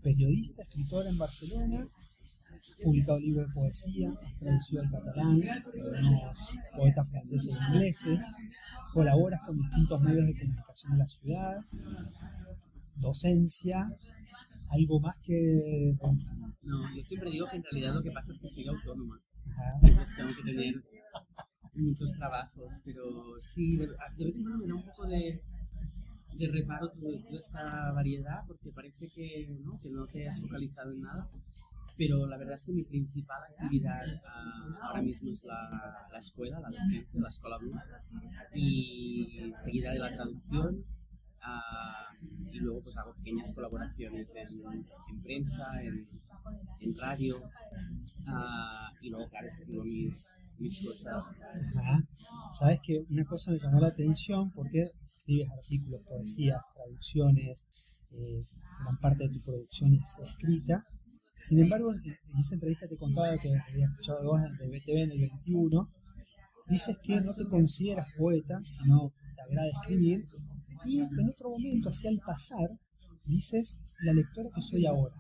periodista, escritora en Barcelona, publicado libros de poesía, traducido al catalán, algunos poetas franceses e ingleses, colaboras con distintos medios de comunicación de la ciudad, docencia, algo más que... No, yo siempre digo que en realidad lo que pasa es que soy autónoma. Ajá. Entonces tengo que tener muchos trabajos, pero sí, de vez en cuando me da un poco de reparo toda esta variedad, porque parece que no te has focalizado en nada. Pero la verdad es que mi principal actividad ahora mismo es la escuela, la docencia, la escuela Bloom, y seguida de la traducción, y luego pues hago pequeñas colaboraciones en prensa, en radio, y luego claro escribo mis cosas. Ajá. Sabes que una cosa me llamó la atención porque escribes artículos, poesías, traducciones, gran parte de tu producción es escrita. Sin embargo, en esa entrevista te contaba que había escuchado de vos de BTV en el 21, dices que no te consideras poeta, sino te agrada escribir, y en otro momento, hacia el pasar, dices la lectora que soy ahora.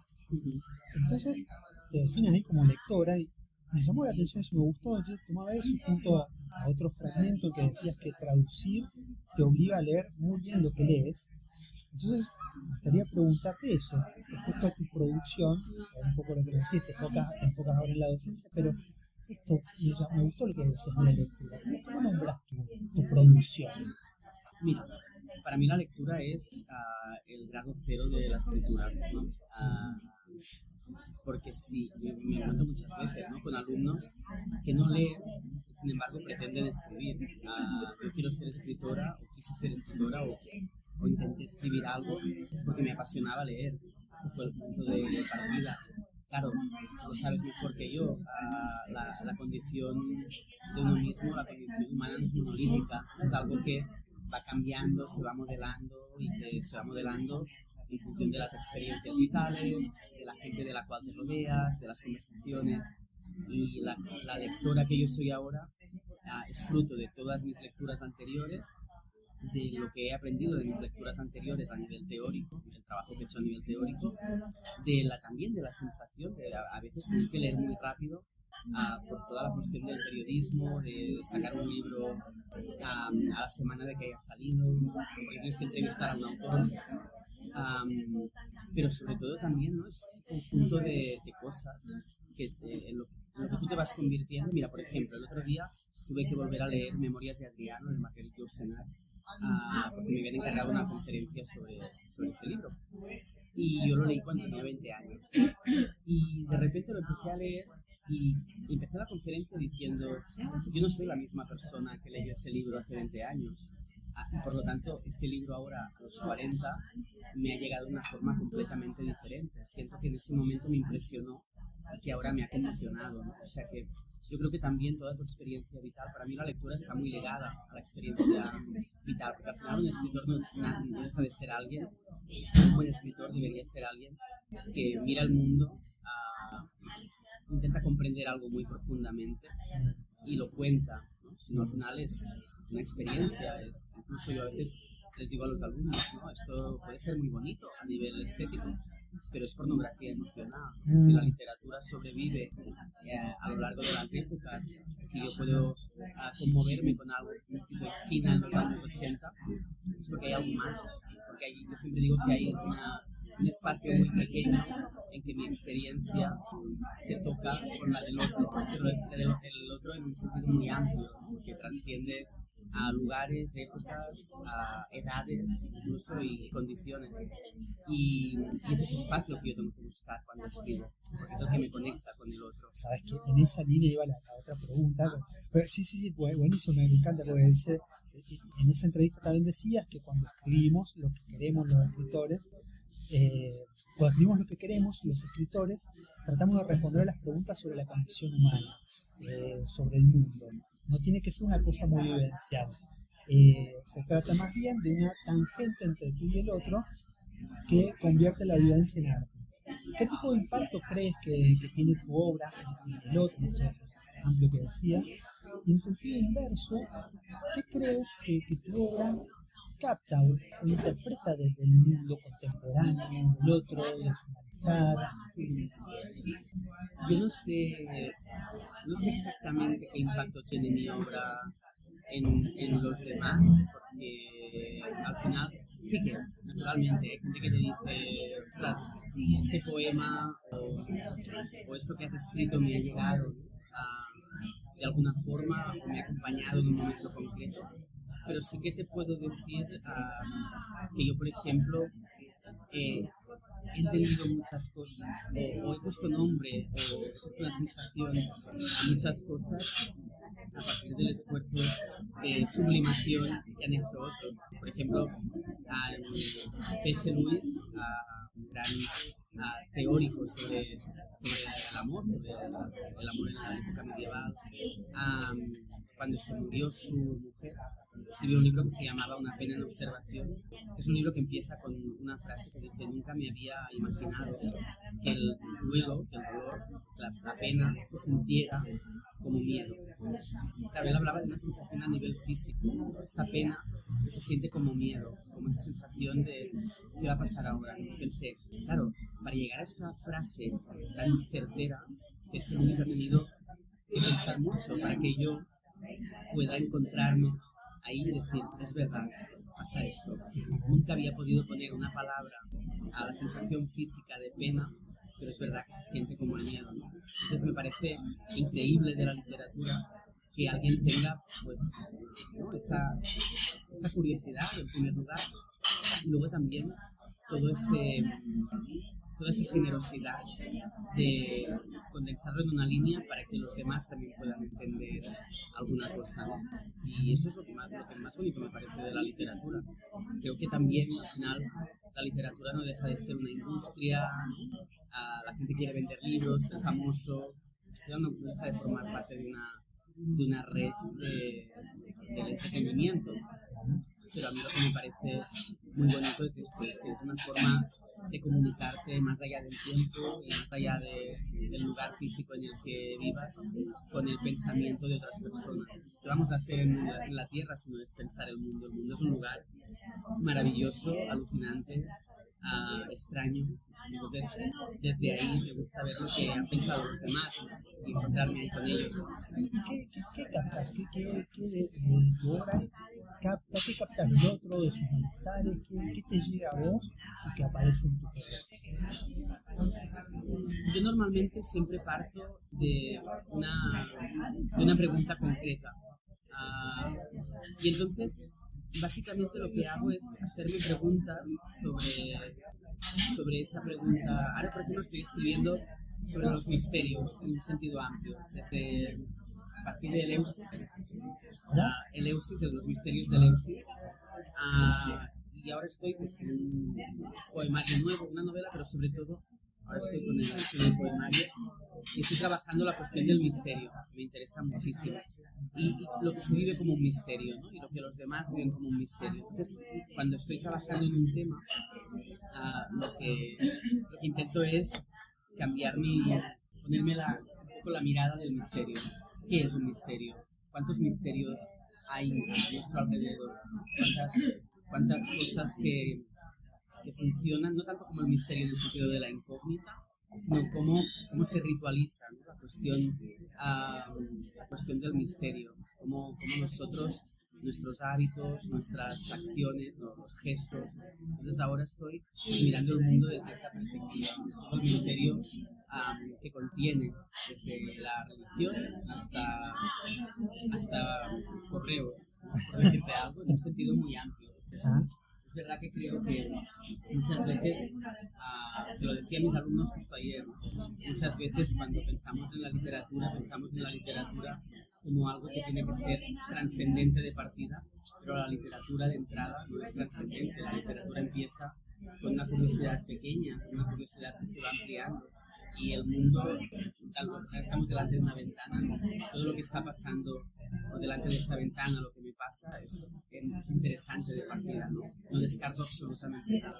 Entonces, te defines ahí como lectora, y me llamó la atención eso, me gustó, yo tomaba eso junto a otro fragmento que decías que traducir te obliga a leer muy bien lo que lees. Entonces, me gustaría preguntarte eso, respecto a tu producción, un poco lo que me decís, te enfocas ahora en la docencia, pero esto me gustó lo que decías de la lectura. ¿Cómo nombras tu producción? Mira, para mí la lectura es el grado cero de la escritura, ¿no? Porque sí, me encuentro muchas veces, ¿no?, con alumnos que no leen, sin embargo pretenden escribir. Yo quiero ser escritora, o quise ser escritora, o intenté escribir algo porque me apasionaba leer. Ese fue el punto de partida. Claro, lo sabes mejor que yo, la condición de uno mismo, la condición humana no es monolítica, es algo que va cambiando, se va modelando y que se va modelando en función de las experiencias vitales, de la gente de la cual te rodeas, de las conversaciones. Y la lectora que yo soy ahora es fruto de todas mis lecturas anteriores, de lo que he aprendido de mis lecturas anteriores a nivel teórico, el trabajo que he hecho a nivel teórico, también de la sensación de a veces tener que leer muy rápido, por toda la cuestión del periodismo, de sacar un libro a la semana de que haya salido, porque tienes que entrevistar a un autor, pero sobre todo también, ¿no?, es ese conjunto de cosas en lo que tú te vas convirtiendo. Mira, por ejemplo, el otro día tuve que volver a leer Memorias de Adriano de Marguerite Yourcenar, porque me habían encargado una conferencia sobre ese libro. Y yo lo leí cuando tenía 20 años. Y de repente lo empecé a leer y empecé la conferencia diciendo: yo no soy la misma persona que leyó ese libro hace 20 años. Y por lo tanto, este libro ahora, a los 40, me ha llegado de una forma completamente diferente. Siento que en ese momento me impresionó y que ahora me ha conmocionado, ¿no? O sea que yo creo que también toda tu experiencia vital, para mí la lectura está muy ligada a la experiencia vital, porque al final un escritor no deja de ser alguien. Un buen escritor debería ser alguien que mira el mundo, intenta comprender algo muy profundamente y lo cuenta, ¿no? Si no, al final es una experiencia, incluso yo a veces les digo a los alumnos, ¿no?, esto puede ser muy bonito a nivel estético, pero es pornografía emocional. Si la literatura sobrevive a lo largo de las épocas, si yo puedo conmoverme con algo que se ha escrito en China en los años 80, es porque hay algo más, porque yo siempre digo que hay un espacio muy pequeño en que mi experiencia se toca con la del otro, pero el otro en un sentido muy amplio, ¿no?, que trasciende a lugares, épocas, a edades incluso y condiciones. Y es ese espacio que yo tengo que buscar cuando escribo, porque es el que me conecta con el otro. Sabes que en esa línea iba la otra pregunta, pero sí, pues, buenísimo, me encanta, porque dice, en esa entrevista también decías que cuando escribimos lo que queremos los escritores, cuando escribimos lo que queremos los escritores, tratamos de responder a las preguntas sobre la condición humana, sobre el mundo. No tiene que ser una cosa muy vivencial. Se trata más bien de una tangente entre tú y el otro que convierte la vivencia en arte. ¿Qué tipo de impacto crees que tiene tu obra en el otro, ese amplio que decías? Y en sentido inverso, ¿qué crees que tu obra capta o interpreta desde el mundo contemporáneo, del otro, de las conectar. Yo no sé exactamente qué impacto tiene mi obra en los demás, porque al final sí que, naturalmente, hay gente que te dice, ostras, si este poema o esto que has escrito me ha llegado de alguna forma o me ha acompañado en un momento concreto, pero sí que te puedo decir que yo, por ejemplo, he entendido muchas cosas, o he puesto nombre, o he puesto una sensación a muchas cosas a partir del esfuerzo de sublimación que han hecho otros. Por ejemplo, al C.S. Lewis, un gran teórico sobre el amor, sobre el amor en la época medieval, cuando se murió su mujer, escribió un libro que se llamaba Una pena en observación, que es un libro que empieza con una frase que dice: nunca me había imaginado que el duelo, que el dolor, la pena se sintiera como miedo. Claro, él hablaba de una sensación a nivel físico, esta pena que se siente como miedo, como esa sensación de ¿qué va a pasar ahora? Y pensé, claro, para llegar a esta frase tan certera, que ese Luis ha tenido que pensar mucho para que yo pueda encontrarme ahí y decir, es verdad, pasa esto. Nunca había podido poner una palabra a la sensación física de pena, pero es verdad que se siente como el miedo, ¿no? Entonces me parece increíble de la literatura que alguien tenga, pues, ¿no? esa curiosidad, en primer lugar, y luego también toda esa generosidad de condensarlo en una línea para que los demás también puedan entender alguna cosa, ¿no? Y eso es lo que más bonito me parece de la literatura. Creo que también, al final, la literatura no deja de ser una industria, ¿no? La gente quiere vender libros, ser famoso, pero no deja de formar parte de una red del entretenimiento. Pero a mí lo que me parece muy bonito es esto, es que es una forma de comunicarte más allá del tiempo y más allá del lugar físico en el que vivas, con el pensamiento de otras personas. ¿Qué vamos a hacer en la Tierra si no es pensar el mundo? El mundo es un lugar maravilloso, alucinante, extraño. Entonces, desde ahí me gusta ver lo que han pensado los demás y encontrarme ahí con ellos. ¿Qué captas? ¿Qué de tu obra capta? ¿Qué captas del otro, de sus malestares? ¿Qué te llega a vos y que aparece en tu obra? Yo normalmente siempre parto de una pregunta concreta. Y entonces, básicamente lo que hago es hacerme preguntas sobre esa pregunta. Ahora, por ejemplo, estoy escribiendo sobre los misterios en un sentido amplio, desde a partir de Eleusis, de los misterios de Eleusis, y ahora estoy pues, con un poemario nuevo, una novela, pero sobre todo ahora estoy con el poemario y estoy trabajando la cuestión del misterio, que me interesa muchísimo, y lo que se vive como un misterio, ¿no? Y lo que los demás viven como un misterio. Entonces, cuando estoy trabajando en un tema, lo que intento es ponerme con la mirada del misterio. ¿Qué es un misterio? ¿Cuántos misterios hay a nuestro alrededor? ¿Cuántas cosas que funcionan, no tanto como el misterio en el sentido de la incógnita, sino cómo se ritualiza, ¿no? La cuestión del misterio, cómo nosotros, nuestros hábitos, nuestras acciones, ¿no? Los gestos. Entonces ahora estoy mirando el mundo desde esa perspectiva, todo el misterio que contiene, desde la religión hasta correos, ¿no? Por decirte algo, en un sentido muy amplio. Entonces, es verdad que creo que muchas veces, se lo decía a mis alumnos justo ayer, muchas veces cuando pensamos en la literatura como algo que tiene que ser trascendente de partida, pero la literatura de entrada no es trascendente. La literatura empieza con una curiosidad pequeña, una curiosidad que se va ampliando. Y el mundo, tal vez estamos delante de una ventana, todo lo que está pasando por delante de esta ventana, lo que me pasa, es interesante de partida, ¿no? No descarto absolutamente nada.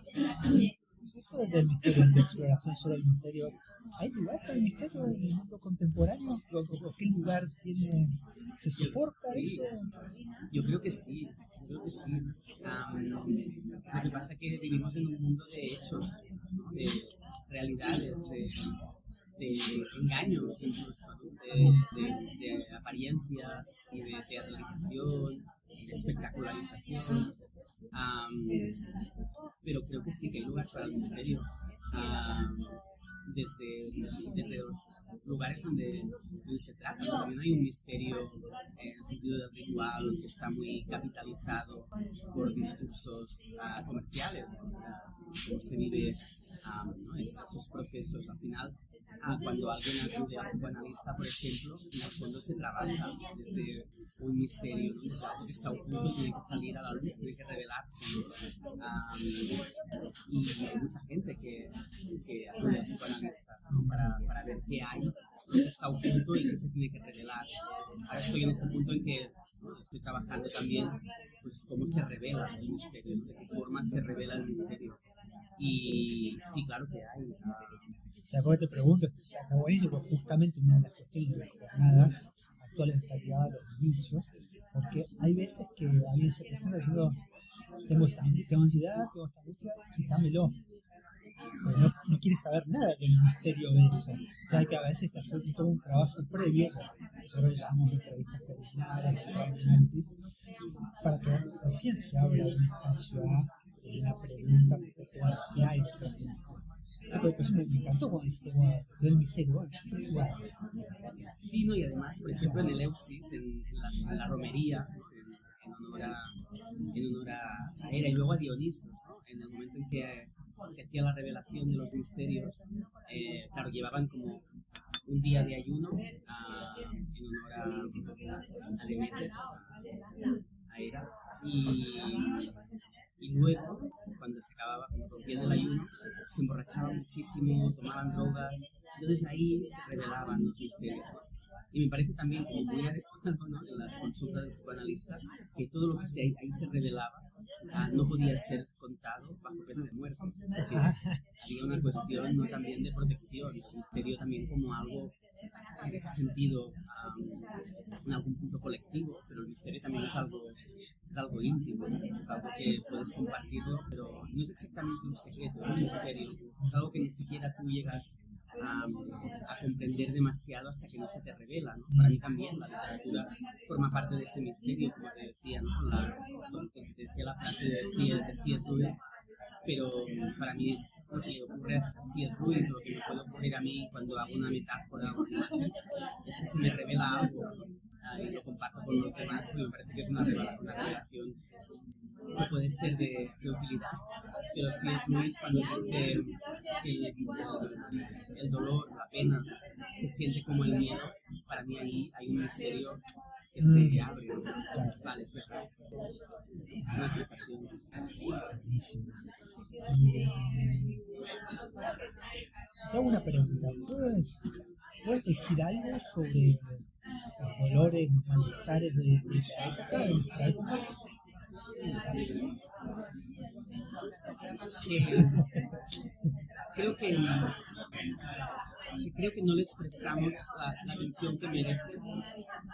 Eso del misterio, de exploración sobre el misterio, ¿hay lugar para el misterio en el mundo contemporáneo? ¿O qué lugar tiene? ¿Se soporta eso? Yo creo que sí. Lo que pasa es que vivimos en un mundo de hechos, ¿no? realidades, de engaños, incluso, ¿no? de apariencias y de teatralización, de espectacularización. Pero creo que sí que hay lugar para el misterio, desde los lugares donde se trata, ¿no? También hay un misterio en el sentido del ritual que está muy capitalizado por discursos comerciales, ¿no? Cómo se vive, ¿no? Esos procesos al final. Cuando alguien acude al psicoanalista, por ejemplo, en el fondo se trabaja desde un misterio, ¿no? Desde algo que está oculto, tiene que salir a la luz, tiene que revelarse, ¿no? Y hay mucha gente que acude al psicoanalista, ¿no? para ver qué hay, ¿no? Que está oculto y que se tiene que revelar. Ahora estoy en este punto en que, ¿no? Estoy trabajando también pues cómo se revela el misterio, ¿no? De qué forma se revela el misterio. Y sí, claro que hay. O sea, porque te pregunto, está buenísimo, porque justamente una de las cuestiones de las jornadas actuales está ligada a los inicios, porque hay veces que alguien se presenta diciendo, tengo ansiedad, tengo esta angustia, quitámelo. Pero no quiere saber nada del misterio de eso. O sea, que a veces hay que hacer todo un trabajo previo, nosotros le llamamos entrevistas preliminares, análisis, para que recién se abra un espacio a una pregunta que hay detrás de esto. Pues me encantó cuando dijiste, bueno, el misterio, bueno. Sí, no, y además, por ejemplo, en el Eusis, en la romería, ¿no? en honor a Hera y luego a Dioniso, ¿no? En el momento en que se hacía la revelación de los misterios, claro, llevaban como un día de ayuno en honor a Demeter, a Hera, y luego, cuando se acababa, cuando rompían el ayuno, se emborrachaban muchísimo, tomaban drogas, entonces ahí se revelaban los misterios. Y me parece también como muy adecuado, ¿no? En la consulta del psicoanalista, que todo lo que ahí se revelaba no podía ser contado bajo pena de muerte. Porque había una cuestión, ¿no? También de protección, el misterio también como algo, en ese sentido, en algún punto colectivo, pero el misterio también es algo íntimo, ¿no? Es algo que puedes compartirlo, pero no es exactamente un secreto, es un misterio, es algo que ni siquiera tú llegas a comprender demasiado hasta que no se te revela, ¿no? Para mí también la literatura forma parte de ese misterio, como te decía, ¿no? Te decía la frase de C.S. Lewis, pero para mí lo que le ocurre a C.S. Lewis, lo que me puede ocurrir a mí cuando hago una metáfora o una imagen, es que se me revela algo, ¿no? Y lo comparto con los demás, porque me parece que es una revelación que puede ser de utilidad, pero sí es Luis cuando dice que el dolor, la pena, se siente como el miedo. Para mí ahí hay un misterio que se abre, ¿no? Vale, es verdad. Es una sensación. Buenísimo. Te hago una pregunta. ¿Puedes decir algo sobre los dolores, los malestares de nuestra época? Creo que no les prestamos la atención que merecen,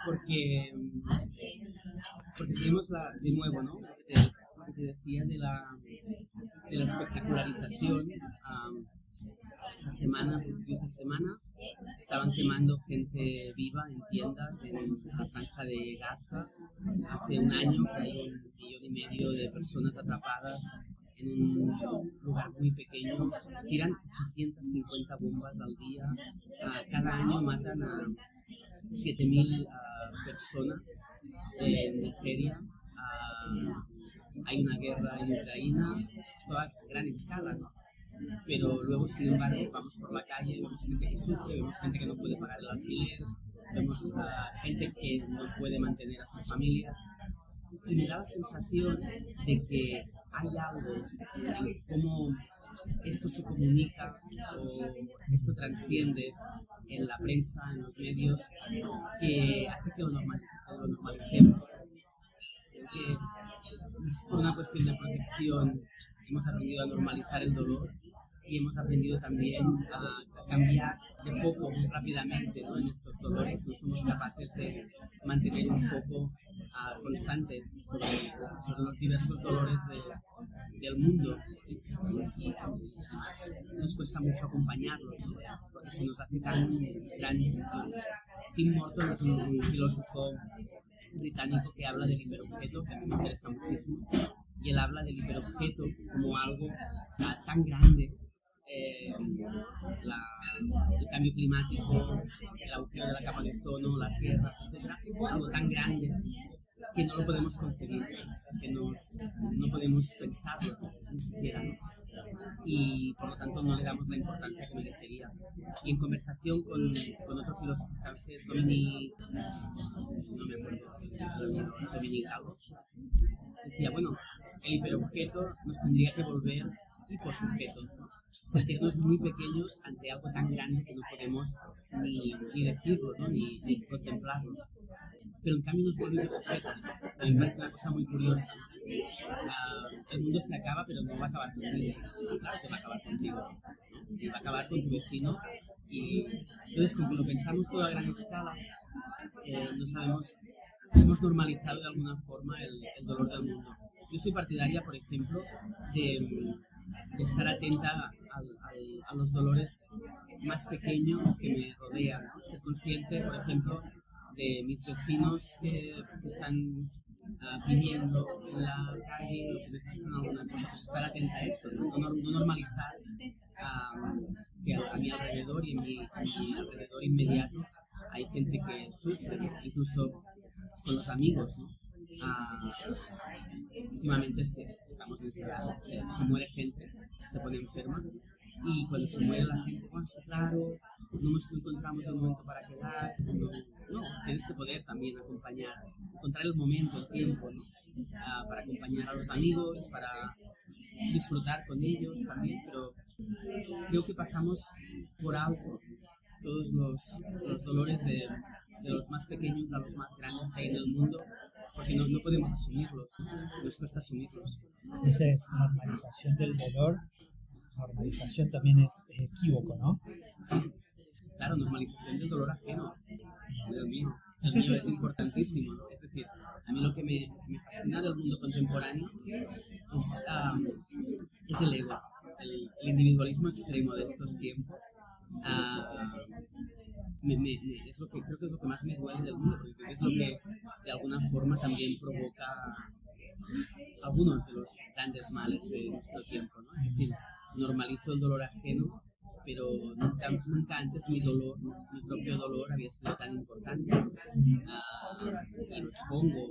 porque tenemos de nuevo, ¿no? Lo que te decía de la espectacularización. Esta semana estaban quemando gente viva en tiendas en la franja de Gaza. Hace un año que hay 1,5 millones de personas atrapadas en un lugar muy pequeño. Tiran 850 bombas al día. Cada año matan a 7.000 personas en Nigeria. Hay una guerra en Ucrania. Esto a gran escala, ¿no? Pero luego, sin embargo, vamos por la calle, vemos gente que sufre, vemos gente que no puede pagar el alquiler, vemos gente que no puede mantener a sus familias. Y me da la sensación de que hay algo en cómo esto se comunica o esto transciende en la prensa, en los medios, que hace que lo normalicemos. Creo que es por una cuestión de protección hemos aprendido a normalizar el dolor y hemos aprendido también a cambiar de foco muy rápidamente, ¿no? En estos dolores. No somos capaces de mantener un foco constante sobre los diversos dolores del mundo. Y además nos cuesta mucho acompañarlos, ¿no? Porque se nos hace tan... Tim Morton es un filósofo británico que habla del hiperobjeto, que a mí me interesa muchísimo, y él habla del hiperobjeto como algo tan grande, el cambio climático, el agujero de la capa de ozono, las guerras, etc., algo tan grande que no lo podemos concebir, que no podemos pensarlo ni siquiera, ¿no? Y por lo tanto no le damos la importancia que merecería. Y en conversación con otro filósofo francés, Dominique, no me acuerdo, Dominique Gauss, decía, bueno, el hiperobjeto nos tendría que volver hiposujetos, ¿no? Sentirnos muy pequeños ante algo tan grande que no podemos ni decirlo, ¿no? ni contemplarlo. Pero en cambio nos volvemos sujetos. Me parece una cosa muy curiosa. El mundo se acaba, pero no va a acabar contigo. Claro que va a acabar contigo, ¿no? Sí, va a acabar con tu vecino. Y entonces, como lo pensamos todo a gran escala, no sabemos, hemos normalizado de alguna forma el dolor del mundo. Yo soy partidaria, por ejemplo, de estar atenta a los dolores más pequeños que me rodean, ¿no? Ser consciente, por ejemplo, de mis vecinos que están pidiendo en la calle o que necesitan alguna cosa, pues estar atenta a eso, no normalizar que a mi alrededor y en mi alrededor inmediato hay gente que sufre, ¿no? Incluso con los amigos, ¿no? Últimamente estamos en esta edad, se muere gente, se pone enferma, y cuando se muere la gente, bueno, sí, claro, no nos encontramos el momento para quedar, no, tienes que poder también encontrar el momento, el tiempo, ¿no? Para acompañar a los amigos, para disfrutar con ellos también, pero creo que pasamos por alto todos los dolores de los más pequeños a los más grandes que hay en el mundo, porque no podemos asumirlos, nos cuesta asumirlos. Esa es normalización del dolor. Normalización también es equívoco, ¿no? Sí, claro, normalización del dolor ajeno, del mío. El mío es importantísimo, ¿no? Es decir, a mí lo que me fascina del mundo contemporáneo es el ego, el individualismo extremo de estos tiempos. Es lo que creo que es lo que más me duele del mundo, porque creo que es lo que de alguna forma también provoca algunos de los grandes males de nuestro tiempo, ¿no? Es decir, normalizo el dolor ajeno, pero nunca antes mi propio dolor había sido tan importante, y lo expongo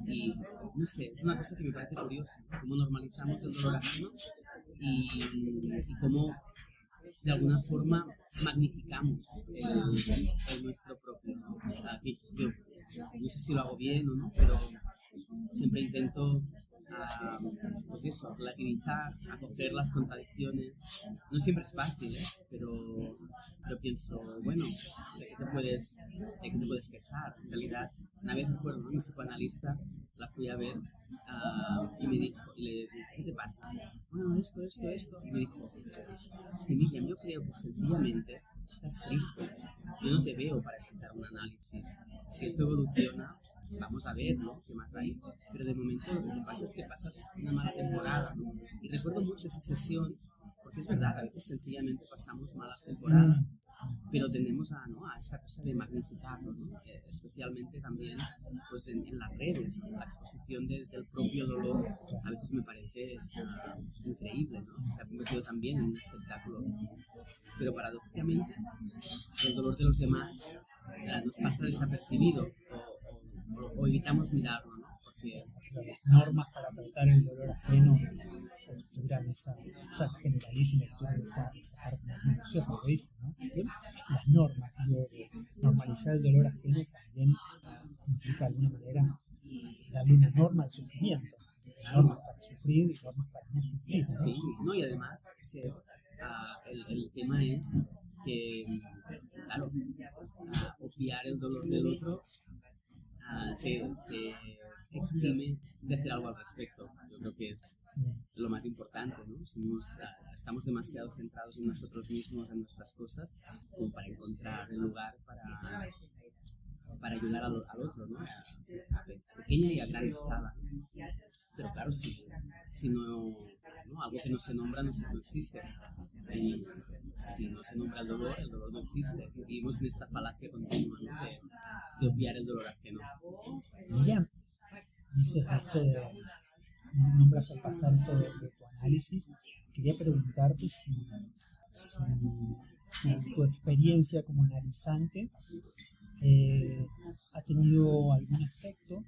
y no sé, es una cosa que me parece curiosa, ¿no? Cómo normalizamos el dolor ajeno y cómo de alguna forma magnificamos el nuestro propio, ¿no? O sea, yo no sé si lo hago bien o no, pero siempre intento pues eso, relativizar, acoger las contradicciones. No siempre es fácil, pero pienso, bueno, ¿de qué te puedes quejar? En realidad, una vez recuerdo, ¿no? Mi psicoanalista la fui a ver y le dije, ¿qué te pasa? Bueno, esto. Y me dijo, es que Miriam, yo creo que sencillamente estás triste. Yo no te veo para empezar un análisis. Si esto evoluciona, vamos a ver, ¿no? ¿Qué más hay? Pero de momento lo que pasa es que pasas una mala temporada, ¿no? Y recuerdo mucho esa sesión, porque es verdad, a veces sencillamente pasamos malas temporadas, pero tendemos a esta cosa de magnificarlo, ¿no? Especialmente también pues en las redes, ¿no? La exposición del propio dolor a veces me parece increíble, ¿no? Se ha convertido también en un espectáculo, pero paradójicamente el dolor de los demás nos pasa desapercibido o evitamos mirarlo, ¿no? Porque las normas para tratar el dolor ajeno estructuran esa generalizan esa parte más minuciosa que dice, ¿no? Porque las normas, normalizar el dolor ajeno también implica de alguna manera darle una norma al sufrimiento, normas para sufrir y normas para no sufrir, ¿no? Sí, ¿no? Y además el tema es que, claro, obviar el dolor del otro te exime de hacer algo al respecto. Yo creo que es lo más importante, ¿no? Estamos demasiado centrados en nosotros mismos, en nuestras cosas, como para encontrar el lugar para ayudar al otro, ¿no? A pequeña y a gran escala. Pero claro, si no, algo que no se nombra no existe. Y si no se nombra el dolor no existe. Vivimos en esta falacia continua, ¿no? de obviar el dolor ajeno. Miriam, dices esto de, nombras al pasar esto de tu análisis. Quería preguntarte si tu experiencia como analizante ha tenido algún efecto,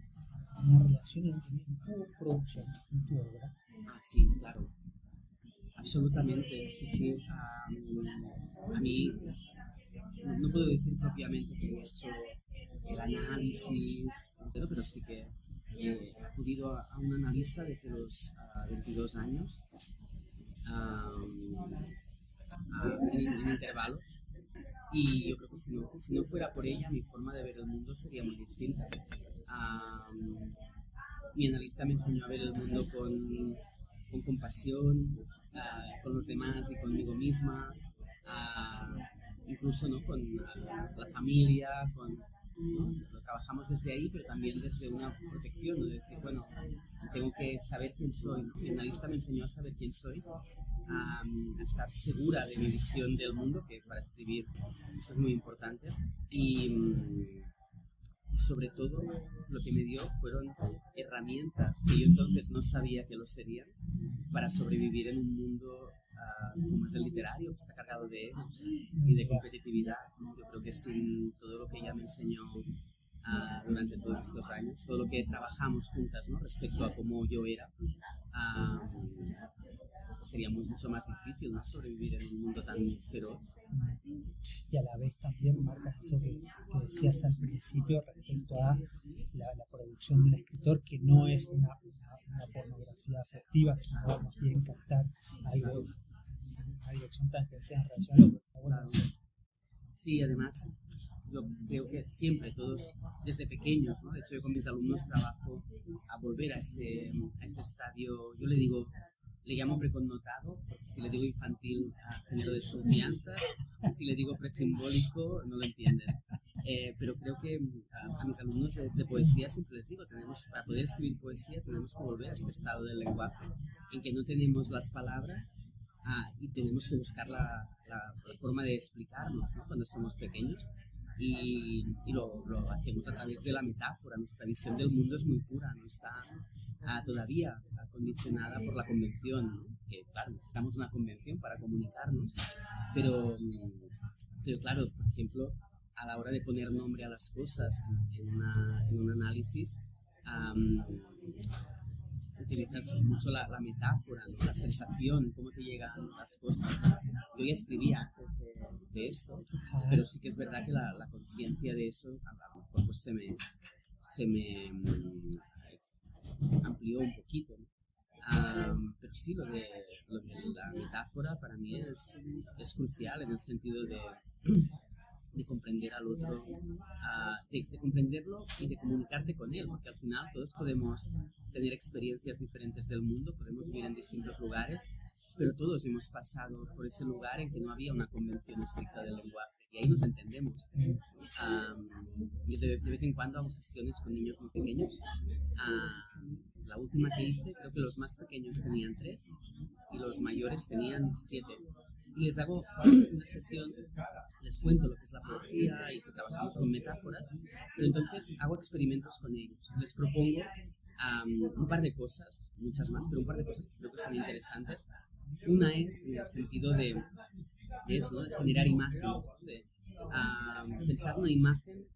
una relación en tu producción, en tu obra. Sí, claro. Absolutamente, sí. A mí no puedo decir propiamente que he hecho el análisis, pero sí que he acudido a un analista desde los 22 años en intervalos, y yo creo que si no fuera por ella, mi forma de ver el mundo sería muy distinta. Mi analista me enseñó a ver el mundo con compasión, con los demás y conmigo misma, incluso, ¿no? Con la familia, ¿no? Lo trabajamos desde ahí, pero también desde una protección, ¿no? De decir, bueno, tengo que saber quién soy, ¿no? Mi analista me enseñó a saber quién soy, a estar segura de mi visión del mundo, que para escribir eso es muy importante, y sobre todo lo que me dio fueron herramientas que yo entonces no sabía que lo serían, para sobrevivir en un mundo como es el literario, que está cargado de egos y de competitividad. Yo creo que sin todo lo que ella me enseñó durante todos estos años, todo lo que trabajamos juntas, ¿no? Respecto a cómo yo era, sería mucho más difícil, ¿no? Sobrevivir en un mundo tan feroz. Y a la vez también marcas eso que decías al principio respecto a la producción de un escritor, que no es una pornografía afectiva, sino más bien captar algo, una dirección tangencial en relación a lo que Claro. Sí, además yo creo que siempre, todos desde pequeños, ¿no? De hecho, yo con mis alumnos trabajo a volver a ese estadio. Yo le llamo preconnotado, porque si le digo infantil, genero desconfianza, y si le digo presimbólico, no lo entienden. Pero creo que a mis alumnos de poesía siempre les digo, para poder escribir poesía tenemos que volver a este estado del lenguaje, en que no tenemos las palabras y tenemos que buscar la forma de explicarnos, ¿no? Cuando somos pequeños. Y lo hacemos a través de la metáfora. Nuestra visión del mundo es muy pura, no está todavía condicionada por la convención, ¿no? Que claro, necesitamos una convención para comunicarnos, pero claro, por ejemplo, a la hora de poner nombre a las cosas en un análisis, utilizas mucho la metáfora, ¿no? La sensación, cómo te llegan las cosas. Yo ya escribía antes de esto, pero sí que es verdad que la conciencia de eso a lo mejor pues se me amplió un poquito, ¿no? Pero sí, lo de la metáfora para mí es crucial, en el sentido de comprender al otro, de comprenderlo y de comunicarte con él, porque al final todos podemos tener experiencias diferentes del mundo, podemos vivir en distintos lugares, pero todos hemos pasado por ese lugar en que no había una convención estricta del lenguaje, y ahí nos entendemos. Yo de vez en cuando hago sesiones con niños muy pequeños. La última que hice, creo que los más pequeños tenían 3 y los mayores tenían 7. Y les hago una sesión, les cuento lo que es la poesía y que trabajamos con metáforas, pero entonces hago experimentos con ellos. Les propongo un par de cosas, muchas más, pero un par de cosas que creo que son interesantes. Una es en el sentido de eso, ¿no? De generar imágenes, de pensar una imagen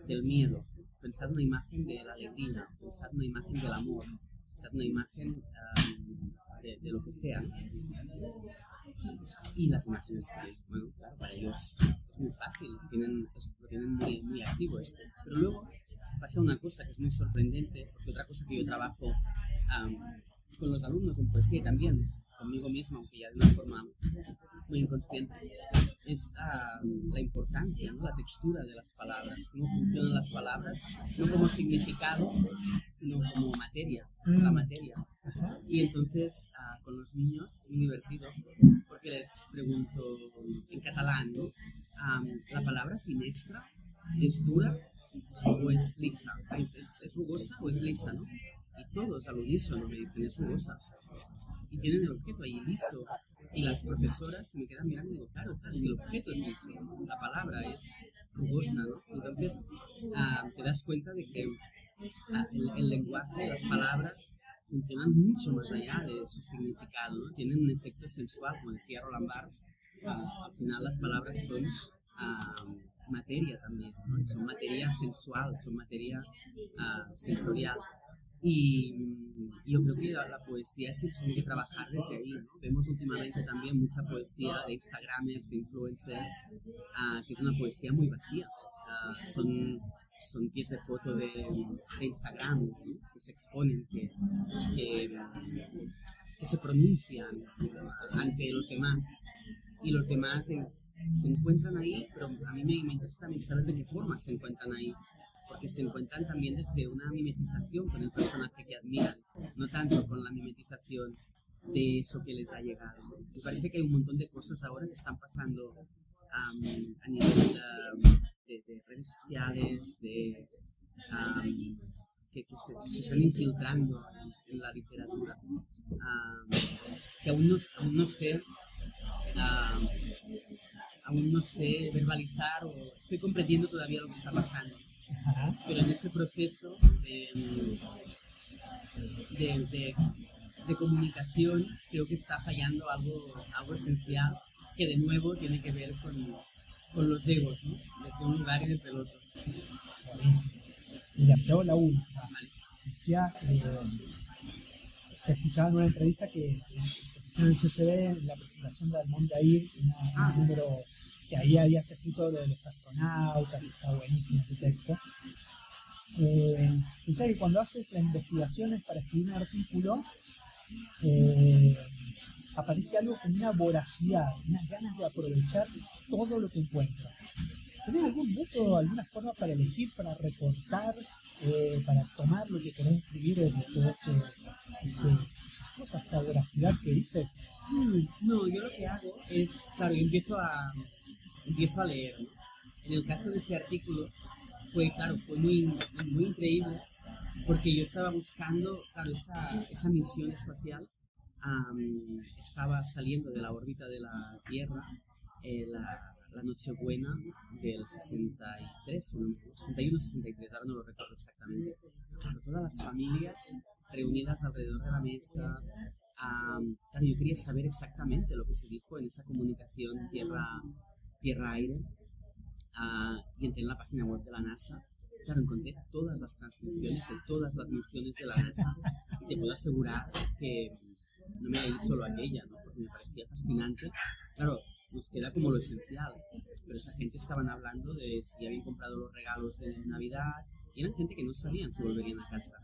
del miedo, pensar una imagen de la alegría, pensar una imagen del amor, pensar una imagen de lo que sea. Y las imágenes, bueno, claro, para ellos es muy fácil, lo tienen muy, muy activo esto. Pero luego pasa una cosa que es muy sorprendente, porque otra cosa que yo trabajo con los alumnos en poesía y también conmigo mismo, aunque ya de una forma muy inconsciente, es la importancia, ¿no? La textura de las palabras, cómo funcionan las palabras, no como significado, sino como materia, la materia. Y entonces con los niños es muy divertido porque les pregunto en catalán, ¿no? ¿La palabra finestra es dura o es lisa? ¿Es rugosa o es lisa, no? Y todos al unísono me dicen, es rugosa. Y tienen el objeto ahí liso. Y las profesoras se me quedan mirando y digo, claro, es que el objeto es liso, la palabra es rugosa, ¿no? Entonces te das cuenta de que el lenguaje, las palabras, funcionan mucho más allá de su significado, ¿no? Tienen un efecto sensual, como decía Roland Barthes. Al final las palabras son materia también, ¿no? Son materia sensual, son materia sensorial. Y yo creo que la poesía sí tiene que trabajar desde ahí, ¿no? Vemos últimamente también mucha poesía de Instagramers, de influencers, que es una poesía muy vacía. Son pies de foto de Instagram, ¿no? Que se exponen, que se pronuncian ante los demás. Y los demás se encuentran ahí, pero a mí me interesa también saber de qué forma se encuentran ahí. Porque se encuentran también desde una mimetización con el personaje que admiran, no tanto con la mimetización de eso que les ha llegado. Me parece que hay un montón de cosas ahora que están pasando a nivel de redes sociales, que se están infiltrando en la literatura, que aún no sé verbalizar o estoy comprendiendo todavía lo que está pasando. Pero en ese proceso de comunicación creo que está fallando algo esencial que de nuevo tiene que ver con los egos, ¿no? Desde un lugar y desde el otro. Buenísimo. Mira, te hago la última. Vale. Decía, te escuchaba en una entrevista que pusieron en el CCB en la presentación de Almond Dair, un número que ahí habías escrito lo de los astronautas, está buenísimo ese texto. Pensé que cuando haces las investigaciones para escribir un artículo, aparece algo con una voracidad, unas ganas de aprovechar todo lo que encuentras. ¿Tenés algún método, alguna forma para elegir, para recortar, para tomar lo que querés escribir de todo esas cosas, esa voracidad que dices? No, yo lo que hago es, claro, yo empiezo a leer, ¿no? En el caso de ese artículo fue muy, muy increíble porque yo estaba buscando, claro, esa misión espacial estaba saliendo de la órbita de la Tierra la Nochebuena del 61-63, ahora no lo recuerdo exactamente. Claro, todas las familias reunidas alrededor de la mesa. Claro, yo quería saber exactamente lo que se dijo en esa comunicación tierra-aire. Y entré en la página web de la NASA. Claro, encontré todas las transcripciones de todas las misiones de la NASA. Y te puedo asegurar que no me leí solo aquella, ¿no? Porque me parecía fascinante. Claro, nos queda como lo esencial, pero esa gente estaban hablando de si habían comprado los regalos de Navidad y eran gente que no sabían si volverían a casa,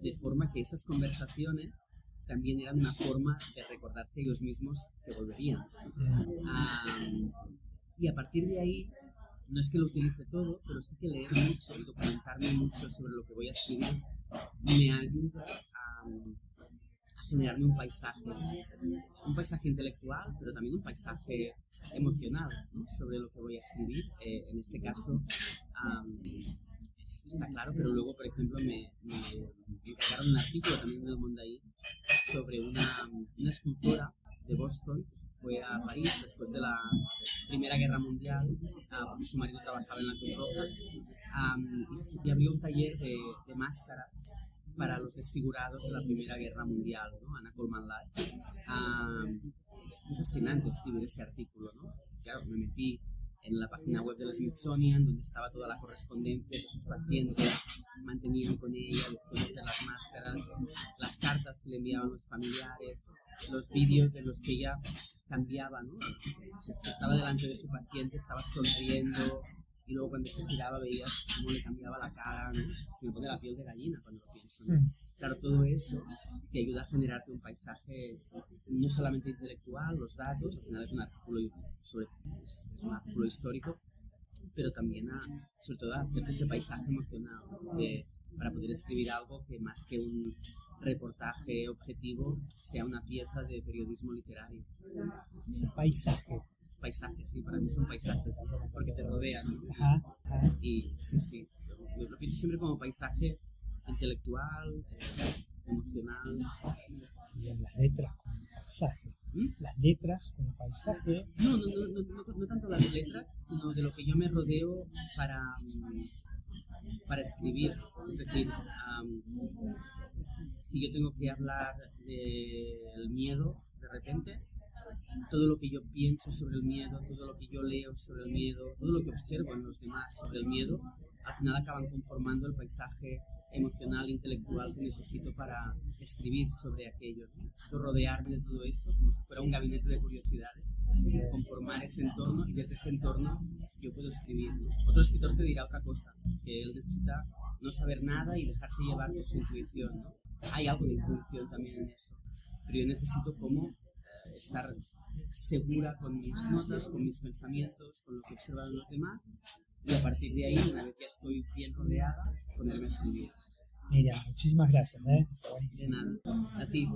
de forma que esas conversaciones también eran una forma de recordarse ellos mismos que volverían. Y a partir de ahí, no es que lo utilice todo, pero sí que leer mucho y documentarme mucho sobre lo que voy a escribir me ayuda a generarme un paisaje intelectual, pero también un paisaje emocional, ¿no? Sobre lo que voy a escribir. En este caso está claro, pero luego, por ejemplo, me encargaron un artículo también en el Mondaí sobre una escultora de Boston que se fue a París después de la Primera Guerra Mundial, porque su marido trabajaba en la Cruz Roja, y abrió un taller de máscaras para los desfigurados de la Primera Guerra Mundial, ¿no? Anna Coleman Light. Es fascinante escribir ese artículo, ¿no? Claro, me metí en la página web del Smithsonian, donde estaba toda la correspondencia que sus pacientes mantenían con ella después de las máscaras, las cartas que le enviaban los familiares, los vídeos en los que ella cambiaba, ¿no? Estaba delante de su paciente, estaba sonriendo, y luego cuando se giraba veías cómo le cambiaba la cara, ¿no? Se me pone la piel de gallina cuando lo pienso, ¿no? Claro, todo eso te ayuda a generarte un paisaje no solamente intelectual, los datos, al final es un artículo, es un artículo histórico, pero también sobre todo a hacer ese paisaje emocional, ¿no? Para poder escribir algo que más que un reportaje objetivo sea una pieza de periodismo literario. Ese paisaje. Paisajes, sí, para mí son paisajes, porque te rodean, ¿no? Ajá, ajá. Y sí, lo pienso siempre como paisaje intelectual, emocional. Y en las letras como paisaje. ¿Mm? Las letras como paisaje. No tanto las letras, sino de lo que yo me rodeo para escribir. Es decir, si yo tengo que hablar del miedo de repente, todo lo que yo pienso sobre el miedo, todo lo que yo leo sobre el miedo, todo lo que observo en los demás sobre el miedo, al final acaban conformando el paisaje emocional, intelectual que necesito para escribir sobre aquello. Necesito rodearme de todo eso como si fuera un gabinete de curiosidades, conformar ese entorno y desde ese entorno yo puedo escribir, ¿no? Otro escritor te dirá otra cosa, que él necesita no saber nada y dejarse llevar por su intuición, ¿no? Hay algo de intuición también en eso, pero yo necesito como estar segura con mis notas, con mis pensamientos, con lo que observan los demás, y a partir de ahí, una vez que estoy bien rodeada, ponerme a escribir. Mira, muchísimas gracias. De nada, a ti.